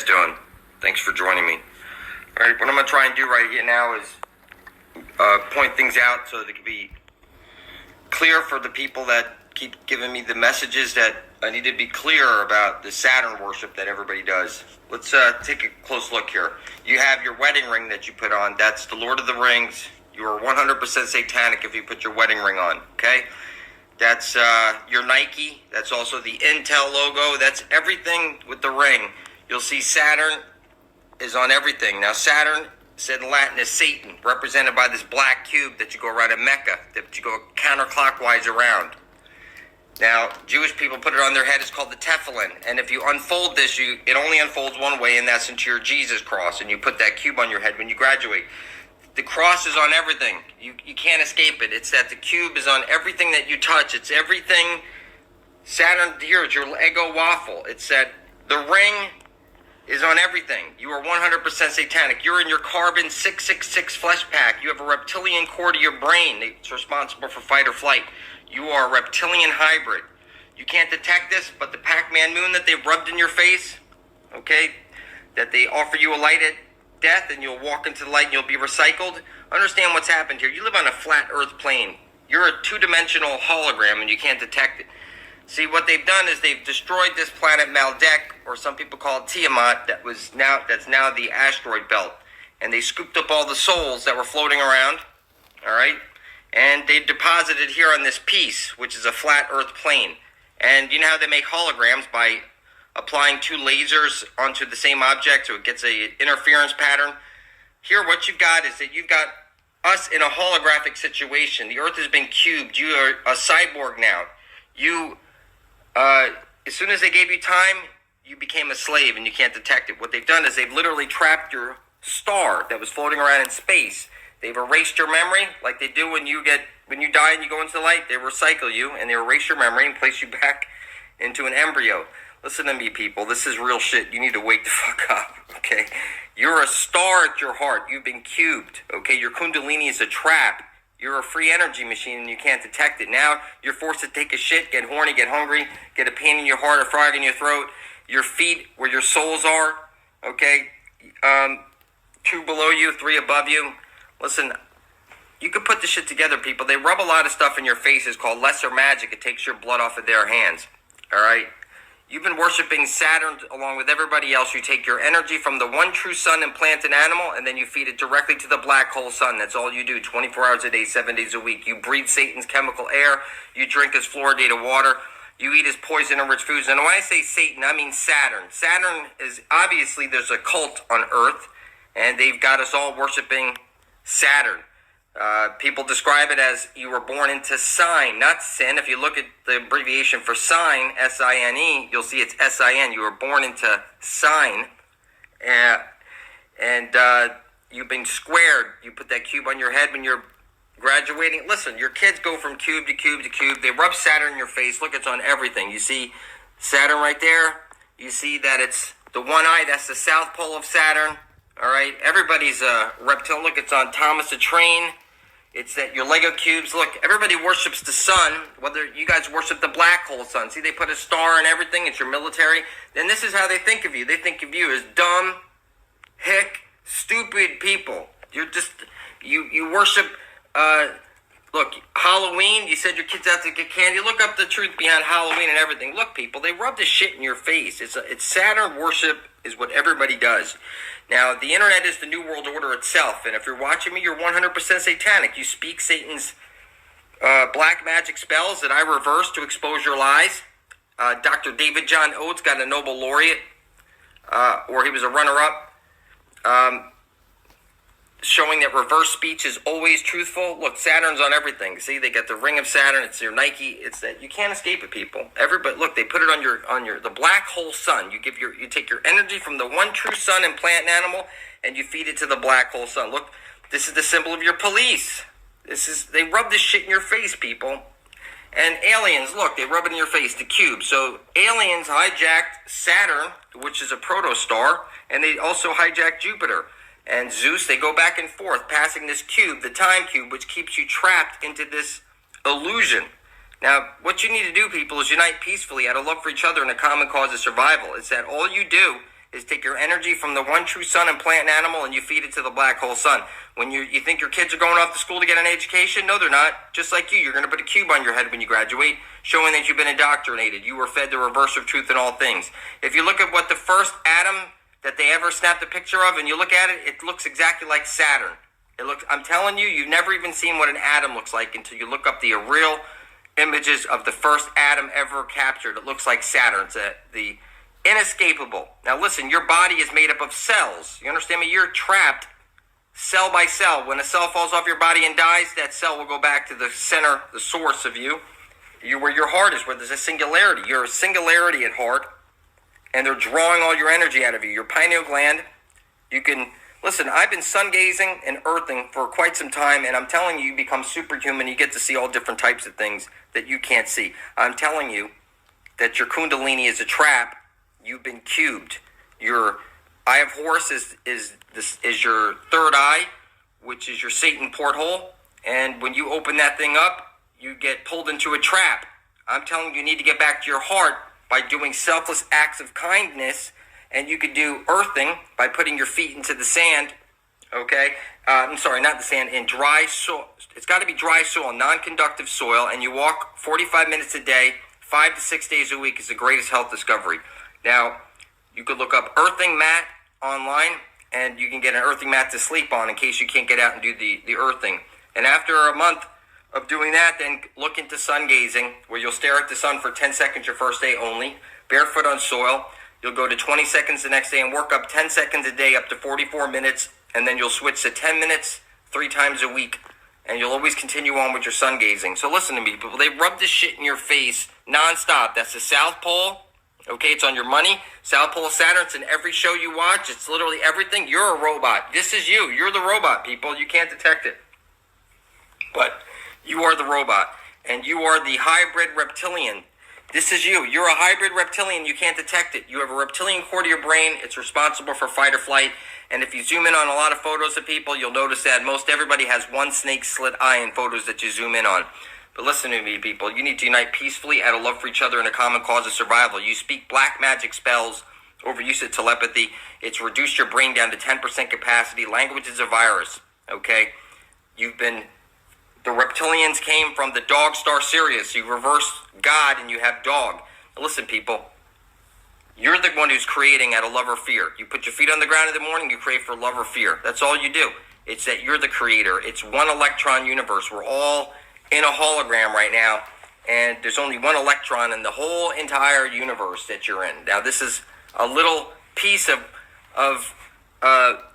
doing? Thanks for joining me. All right, what I'm going to try and do right here now is point things out so they can be clear for the people that keep giving me the messages that I need to be clear about the Saturn worship that everybody does. Let's take a close look here. You have your wedding ring that you put on. That's the Lord of the Rings. You are 100% satanic if you put your wedding ring on, okay? That's your Nike. That's also the Intel logo. That's everything with the ring. You'll see Saturn is on everything. Now, Saturn, said in Latin, is Satan, represented by this black cube that you go around in Mecca, that you go counterclockwise around. Now, Jewish people put it on their head. It's called the tefillin. And if you unfold this, it only unfolds one way, and that's into your Jesus cross. And you put that cube on your head when you graduate. The cross is on everything. You can't escape it. It's that the cube is on everything that you touch. It's everything. Saturn, here, it's your Lego waffle. It's that the ring is on everything. You are 100% satanic. You're in your carbon 666 flesh pack. You have a reptilian core to your brain. It's responsible for fight or flight. You are a reptilian hybrid. You can't detect this, but the Pac-Man moon that they rubbed in your face, okay, that they offer you a light at death and you'll walk into the light and you'll be recycled. Understand what's happened here. You live on a flat earth plane. You're a two-dimensional hologram and you can't detect it. See, what they've done is they've destroyed this planet Maldek, or some people call it Tiamat, that's now the asteroid belt. And they scooped up all the souls that were floating around, all right? And they deposited here on this piece, which is a flat earth plane. And you know how they make holograms? By applying two lasers onto the same object so it gets a interference pattern. Here, what you've got is that you've got us in a holographic situation. The earth has been cubed. You are a cyborg now. As soon as they gave you time, you became a slave and you can't detect it. What they've done is they've literally trapped your star that was floating around in space. They've erased your memory like they do when you die and you go into the light. They recycle you and they erase your memory and place you back into an embryo. Listen to me, people. This is real shit. You need to wake the fuck up, okay? You're a star at your heart. You've been cubed, okay? Your kundalini is a trap. You're a free energy machine and you can't detect it. Now you're forced to take a shit, get horny, get hungry, get a pain in your heart, a frog in your throat. Your feet, where your souls are, okay? 2 below you, 3 above you. Listen, you could put this shit together, people. They rub a lot of stuff in your faces called lesser magic. It takes your blood off of their hands, all right? You've been worshiping Saturn along with everybody else. You take your energy from the one true sun and plant an animal, and then you feed it directly to the black hole sun. That's all you do, 24 hours a day, 7 days a week. You breathe Satan's chemical air. You drink his fluoridated water. You eat his poison-rich foods. And when I say Satan, I mean Saturn. Saturn is, obviously, there's a cult on Earth, and they've got us all worshiping Saturn. People describe it as you were born into sign, not sin. If you look at the abbreviation for sign, S-I-N-E, you'll see it's S-I-N. You were born into sign, and you've been squared. You put that cube on your head when you're graduating. Listen, your kids go from cube to cube to cube. They rub Saturn in your face. Look, it's on everything. You see Saturn right there. You see that it's the one eye. That's the south pole of Saturn. All right, everybody's a reptile. Look, it's on Thomas the Train. It's that your Lego cubes. Look, everybody worships the sun. Whether you guys worship the black hole sun. See, they put a star and everything. It's your military. Then this is how they think of you. They think of you as dumb, hick, stupid people. You're just, you worship, look, Halloween. You said your kids out to get candy. Look up the truth behind Halloween and everything. Look, people, they rub this shit in your face. It's Saturn worship is what everybody does. Now, the internet is the New World Order itself, and if you're watching me, you're 100% satanic. You speak Satan's black magic spells that I reverse to expose your lies. Dr. David John Oates got a Nobel laureate, or he was a runner-up, showing that reverse speech is always truthful. Look, Saturn's on everything. See, they got the ring of Saturn. It's your Nike. It's that you can't escape it, people. Everybody, look, they put it on your the black hole sun. You take your energy from the one true sun and plant an animal, and you feed it to the black hole sun. Look, this is the symbol of your police. They rub this shit in your face, people. And aliens, look, they rub it in your face, the cube. So aliens hijacked Saturn, which is a protostar, and they also hijacked Jupiter. And Zeus, they go back and forth, passing this cube, the time cube, which keeps you trapped into this illusion. Now, what you need to do, people, is unite peacefully out of love for each other and a common cause of survival. It's that all you do is take your energy from the one true sun and plant and animal, and you feed it to the black hole sun. When you think your kids are going off to school to get an education, no, they're not. Just like you're going to put a cube on your head when you graduate, showing that you've been indoctrinated. You were fed the reverse of truth in all things. If you look at what the first atom that they ever snapped a picture of, and you look at it, it looks exactly like Saturn. I'm telling you, you've never even seen what an atom looks like until you look up the real images of the first atom ever captured. It looks like Saturn. It's the inescapable. Now listen, your body is made up of cells. You understand me? You're trapped cell by cell. When a cell falls off your body and dies, that cell will go back to the center, the source of you. Where your heart is, where there's a singularity. You're a singularity at heart, and they're drawing all your energy out of you. Your pineal gland, you can... Listen, I've been sun gazing and earthing for quite some time, and I'm telling you, you become superhuman. You get to see all different types of things that you can't see. I'm telling you that your kundalini is a trap. You've been cubed. Your eye of Horus is your third eye, which is your Satan porthole. And when you open that thing up, you get pulled into a trap. I'm telling you, you need to get back to your heart by doing selfless acts of kindness. And you could do earthing by putting your feet into the sand, okay? I'm sorry, not the sand, in dry soil. It's got to be dry soil, non-conductive soil, and you walk 45 minutes a day, 5 to 6 days a week is the greatest health discovery. Now, you could look up earthing mat online, and you can get an earthing mat to sleep on in case you can't get out and do the earthing. And after a month of doing that, then look into sun gazing, where you'll stare at the sun for 10 seconds your first day only, barefoot on soil. You'll go to 20 seconds the next day and work up 10 seconds a day up to 44 minutes, and then you'll switch to 10 minutes 3 times a week, and you'll always continue on with your sun gazing. So listen to me, people. They rub this shit in your face nonstop. That's the South Pole. Okay, it's on your money. South Pole Saturn, it's in every show you watch. It's literally everything. You're a robot. This is you. You're the robot, people. You can't detect it. But you are the robot, and you are the hybrid reptilian. This is you. You're a hybrid reptilian. You can't detect it. You have a reptilian core to your brain. It's responsible for fight or flight. And if you zoom in on a lot of photos of people, you'll notice that most everybody has one snake slit eye in photos that you zoom in on. But listen to me, people. You need to unite peacefully out of love for each other and a common cause of survival. You speak black magic spells, overuse of telepathy. It's reduced your brain down to 10% capacity. Language is a virus, okay? The reptilians came from the dog star Sirius. You reverse God and you have dog. Now listen, people. You're the one who's creating out of love or fear. You put your feet on the ground in the morning, you create for love or fear. That's all you do. It's that you're the creator. It's one electron universe. We're all in a hologram right now, and there's only one electron in the whole entire universe that you're in. Now, this is a little piece of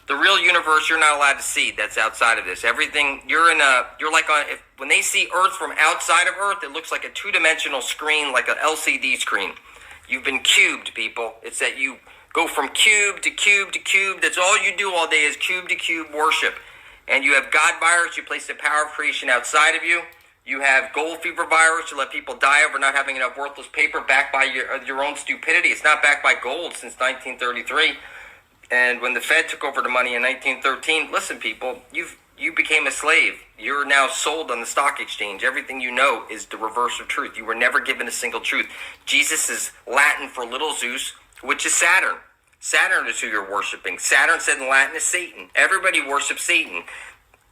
the real universe you're not allowed to see. That's outside of this. Everything when they see Earth from outside of Earth, it looks like a 2-dimensional screen, like an LCD screen. You've been cubed, people. It's that you go from cube to cube to cube. That's all you do all day is cube to cube worship. And you have God virus. You place the power of creation outside of you. You have gold fever virus. You let people die over not having enough worthless paper backed by your own stupidity. It's not backed by gold since 1933. And when the Fed took over the money in 1913, listen, people, you became a slave. You're now sold on the stock exchange. Everything you know is the reverse of truth. You were never given a single truth. Jesus is Latin for little Zeus, which is Saturn. Saturn is who you're worshiping. Saturn said in Latin is Satan. Everybody worships Satan.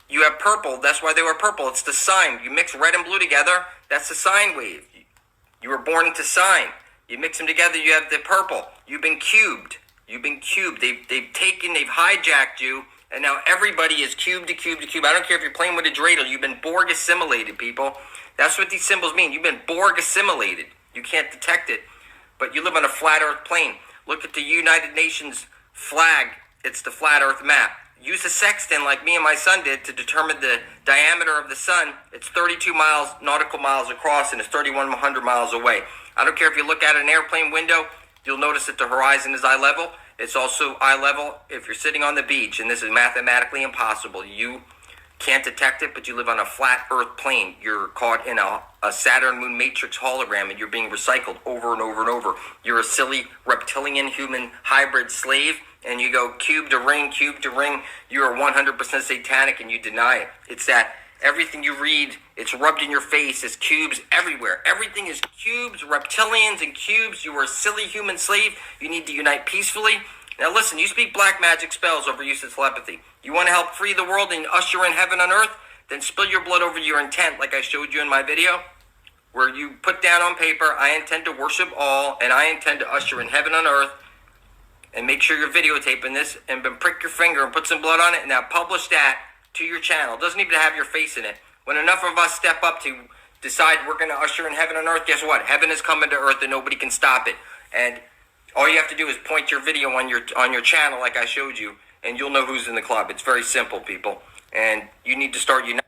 You have purple. That's why they were purple. It's the sign. You mix red and blue together, that's the sine wave. You were born into sine. You mix them together, you have the purple. You've been cubed. You've been cubed. They've hijacked you, and now everybody is cube to cube to cube. I don't care if you're playing with a dreidel. You've been Borg assimilated, people. That's what these symbols mean. You've been Borg assimilated. You can't detect it, but you live on a flat Earth plane. Look at the United Nations flag. It's the flat Earth map. Use a sextant like me and my son did to determine the diameter of the sun. It's 32 nautical miles across, and it's 3,100 miles away. I don't care if you look out an airplane window. You'll notice that the horizon is eye level. It's also eye level if you're sitting on the beach, and this is mathematically impossible. You can't detect it, but you live on a flat Earth plane. You're caught in a Saturn Moon Matrix hologram, and you're being recycled over and over and over. You're a silly reptilian human hybrid slave, and you go cube to ring. You are 100% satanic, and you deny it. It's that everything you read, it's rubbed in your face. It's cubes everywhere. Everything is cubes, reptilians, and cubes. You are a silly human slave. You need to unite peacefully. Now listen, you speak black magic spells over use of telepathy. You want to help free the world and usher in heaven on earth? Then spill your blood over your intent like I showed you in my video, where you put down on paper, I intend to worship all, and I intend to usher in heaven on earth, and make sure you're videotaping this, and then prick your finger and put some blood on it, and now publish that to your channel. It doesn't even have your face in it. When enough of us step up to decide we're going to usher in heaven on earth, guess what? Heaven is coming to earth and nobody can stop it. And all you have to do is point your video on your channel like I showed you, and you'll know who's in the club. It's very simple, people. And you need to start uniting.